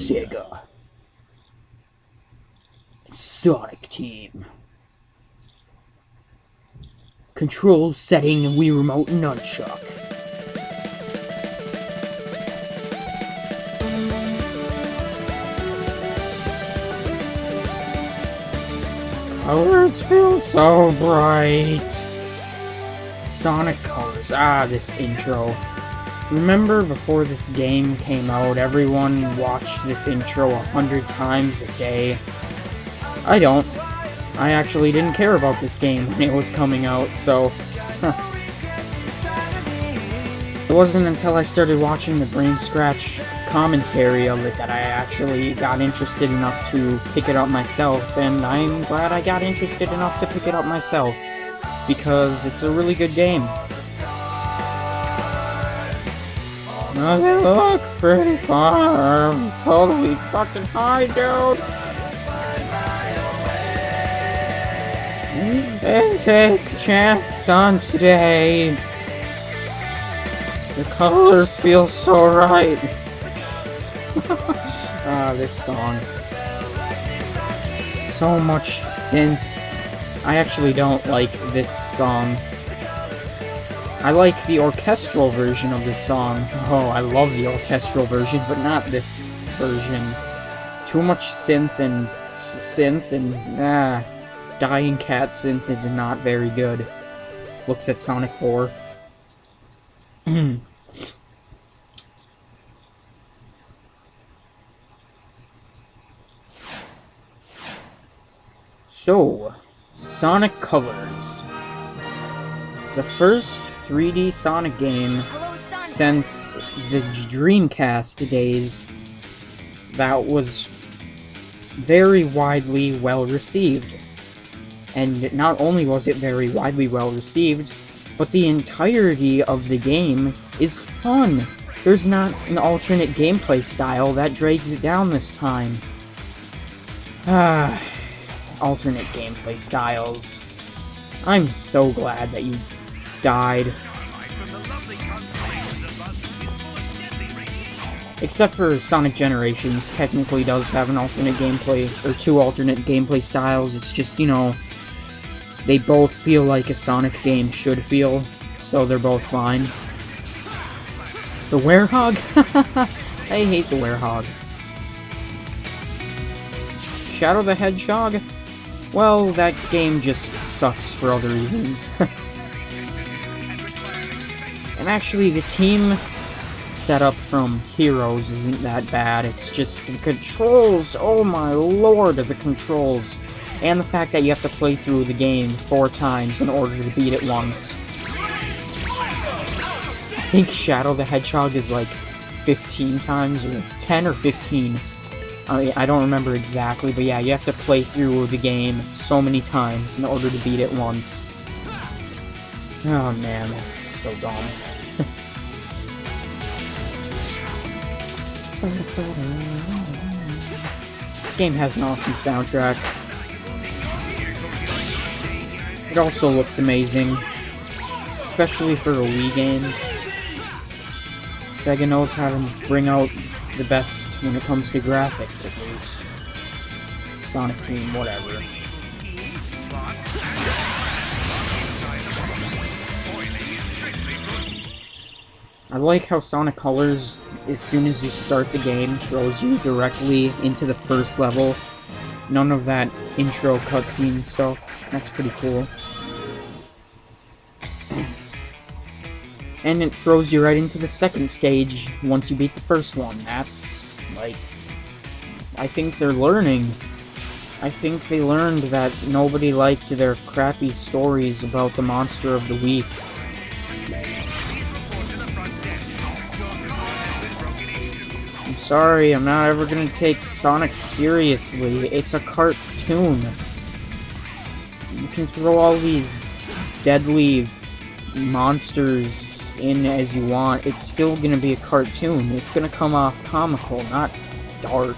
Sega. Sonic Team. Control setting Wii Remote Nunchuck. Colors feel so bright. Sonic Colors. Ah, this intro. Remember before this game came out, everyone watched this intro 100 times a day? I don't. I actually didn't care about this game when it was coming out, so... It wasn't until I started watching the Brain Scratch commentary of it that I actually got interested enough to pick it up myself, and I'm glad I got interested enough to pick it up myself, because it's a really good game. Oh, they look pretty fun. Totally fucking high, dude. And take a chance on today. The colors feel so right. Ah, this song. So much synth. I actually don't like this song. I like the orchestral version of this song. Oh, I love the orchestral version, but not this version. Too much synth and dying cat synth is not very good. Looks at Sonic 4. So, Sonic Colors. The first 3D Sonic game since the Dreamcast days that was very widely well received. And not only was it very widely well received, but the entirety of the game is fun. There's not an alternate gameplay style that drags it down this time. Alternate gameplay styles. I'm so glad that you died. Except for Sonic Generations, technically does have an alternate gameplay, or two alternate gameplay styles. It's just, you know, they both feel like a Sonic game should feel, so they're both fine. The Werehog? I hate the Werehog. Shadow the Hedgehog? Well, that game just sucks for other reasons. And actually, the team setup from Heroes isn't that bad. It's just the controls. Oh my lord, the controls. And the fact that you have to play through the game 4 times in order to beat it once. I think Shadow the Hedgehog is like 15 times, or 10 or 15. I don't remember exactly, but yeah, you have to play through the game so many times in order to beat it once. Oh man, that's so dumb. This game has an awesome soundtrack. It also looks amazing, especially for a Wii game. Sega knows how to bring out the best when it comes to graphics, at least. Sonic Team, whatever. I like how Sonic Colors, as soon as you start the game, throws you directly into the first level. None of that intro cutscene stuff. That's pretty cool. And it throws you right into the second stage once you beat the first one. That's, like... I think they're learning. I think they learned that nobody liked their crappy stories about the monster of the week. I'm sorry, I'm not ever gonna take Sonic seriously. It's a cartoon. You can throw all these deadly monsters in as you want. It's still gonna be a cartoon. It's gonna come off comical, not dark.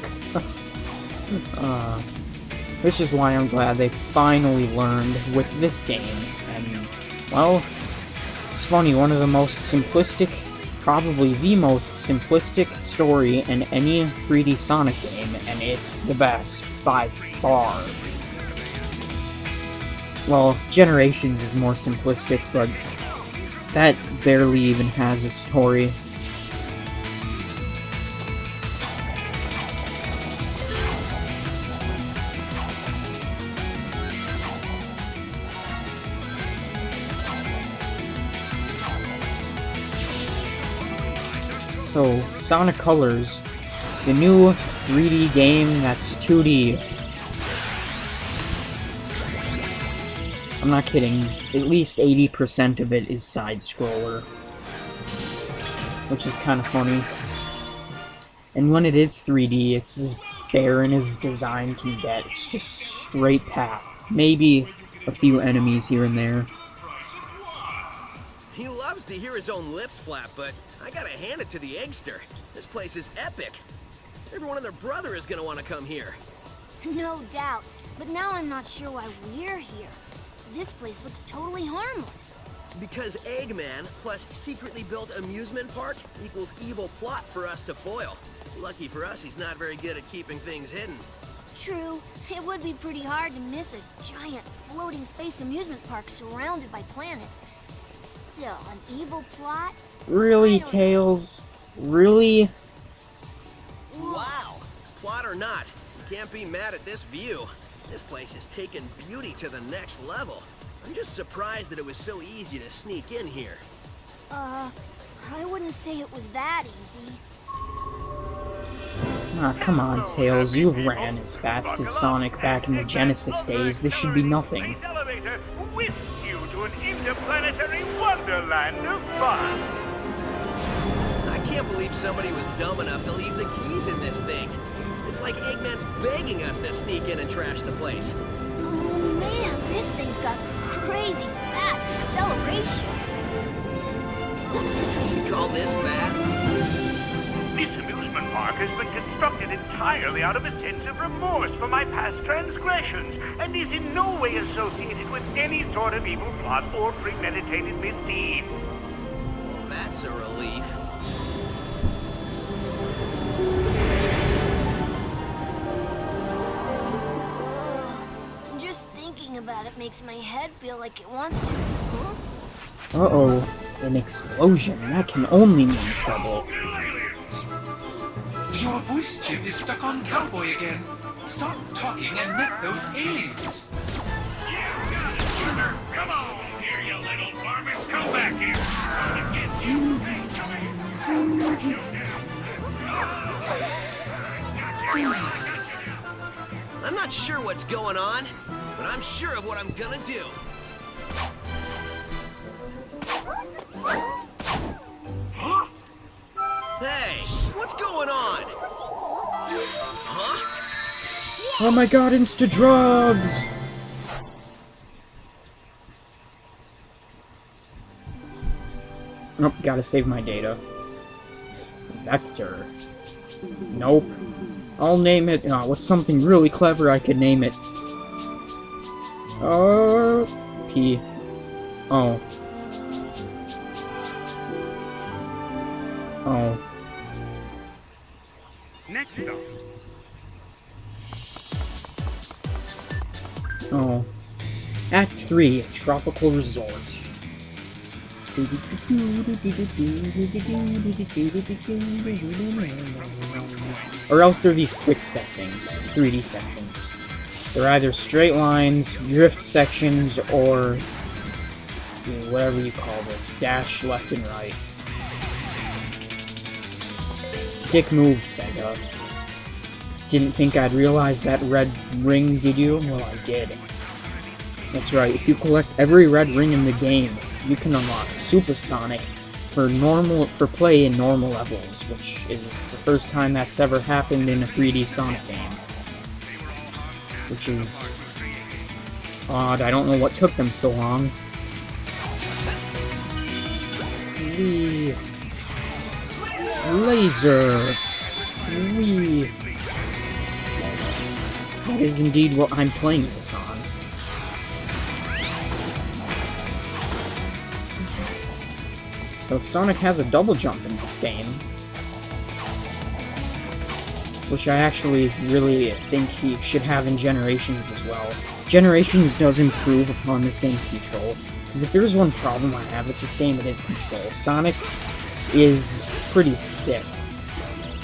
This is why I'm glad they finally learned with this game. And, well, it's funny, one of the most simplistic probably the most simplistic story in any 3D Sonic game, and it's the best, by far. Well, Generations is more simplistic, but that barely even has a story. So, Sonic Colors, the new 3D game that's 2D. I'm not kidding, at least 80% of it is side-scroller, which is kind of funny. And when it is 3D, it's as barren as design can get. It's just a straight path. Maybe a few enemies here and there. He loves to hear his own lips flap, but I gotta hand it to the Eggster. This place is epic. Everyone and their brother is gonna want to come here. No doubt, but now I'm not sure why we're here. This place looks totally harmless. Because Eggman plus secretly built amusement park equals evil plot for us to foil. Lucky for us, he's not very good at keeping things hidden. True, it would be pretty hard to miss a giant floating space amusement park surrounded by planets. Still, an evil plot? Really, Tails? Really? Wow! Plot or not, you can't be mad at this view. This place has taken beauty to the next level. I'm just surprised that it was so easy to sneak in here. I wouldn't say it was that easy. Ah, come on, Tails. You ran as fast as Sonic back in the Genesis days. This should be nothing. With you to an interplanetary wonderland of fun. I can't believe somebody was dumb enough to leave the keys in this thing. It's like Eggman's begging us to sneak in and trash the place. Oh man, this thing's got crazy fast acceleration. You call this fast? This amusement park has been constructed entirely out of a sense of remorse for my past transgressions, and is in no way associated with any sort of evil plot or premeditated misdeeds. Well, that's a relief. Just thinking about it makes my head feel like it wants to. Huh? Uh-oh, an explosion. That can only mean trouble. Your voice chip is stuck on Cowboy again. Stop talking and net those aliens. Come on here, you little varmints. Come back here. I'm gonna get you. I'm not sure what's going on, but I'm sure of what I'm gonna do. Hey, what's going on? Huh? Oh my god, insta-drugs! Nope, gotta save my data. Vector. Nope. I'll name it... Oh, what's something really clever I could name it? P. Oh. Oh. Next up. Oh. Act 3, Tropical Resort. Or else they're these quick step things, 3D sections. They're either straight lines, drift sections, or whatever you call this, dash left and right. Dick move, Sega. Didn't think I'd realize that red ring, did you? Well, I did. That's right, if you collect every red ring in the game, you can unlock Supersonic for play in normal levels, which is the first time that's ever happened in a 3D Sonic game. Which is odd, I don't know what took them so long. Wee. Laser! Wee. That is indeed what I'm playing this on. So Sonic has a double jump in this game, which I actually really think he should have in Generations as well. Generations does improve upon this game's control, because if there's one problem I have with this game, it is control. Sonic is pretty stiff,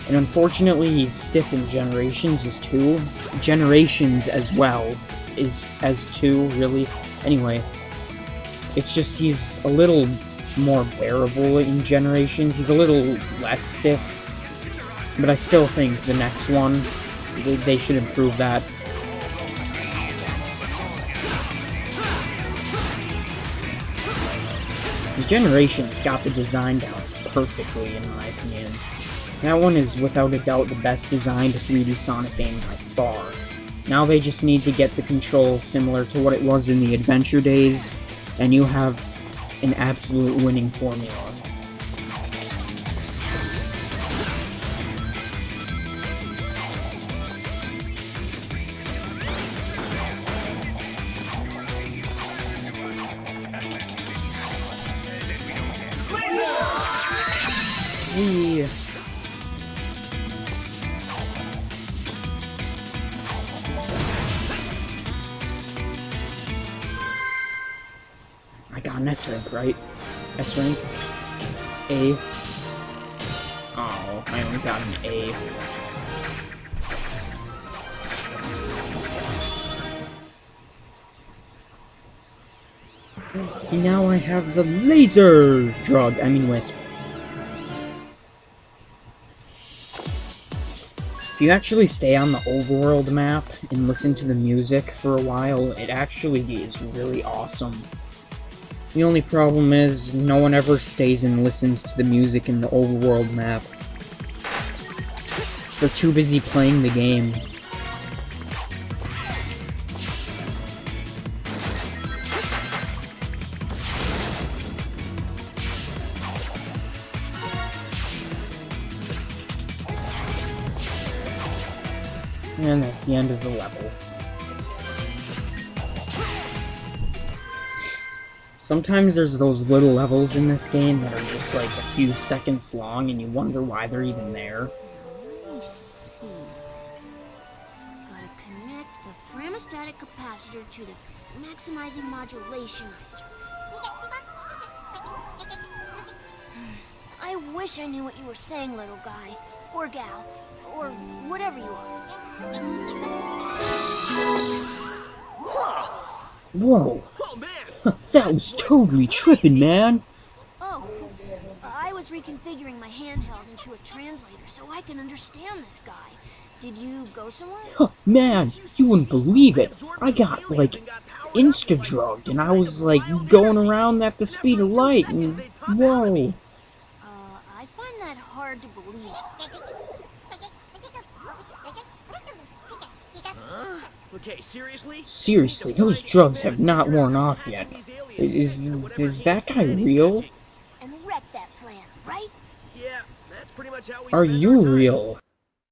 and unfortunately he's stiff in Generations as well, as 2, really. Anyway, it's just he's a little more bearable in Generations, he's a little less stiff, but I still think the next one, they should improve that. Because Generations got the design down perfectly, in my opinion. That one is without a doubt the best designed 3D Sonic game by far. Now they just need to get the control similar to what it was in the Adventure days, and you have an absolute winning formula. Whee! I got an S rank, right? S rank? A. Oh, I only got an A. And now I have the laser drug, wisp. If you actually stay on the overworld map and listen to the music for a while, it actually is really awesome. The only problem is, no one ever stays and listens to the music in the overworld map. They're too busy playing the game. And that's the end of the level. Sometimes there's those little levels in this game that are just like a few seconds long and you wonder why they're even there. Let me see. Gotta connect the thermostatic capacitor to the maximizing modulationizer. I wish I knew what you were saying, little guy. Or gal. Or whatever you are. Whoa! Oh man! That was totally tripping, man! Oh, I was reconfiguring my handheld into a translator so I can understand this guy. Did you go somewhere? Huh, man, you wouldn't believe it. I got, like, insta-drugged, and I was, like, going around at the speed of light, and whoa. I find that hard to believe. Okay, seriously? Seriously, those drugs have not worn off yet. Is that guy real? And wreck that plan, right? Yeah, that's pretty much how we Are spend you our time. real?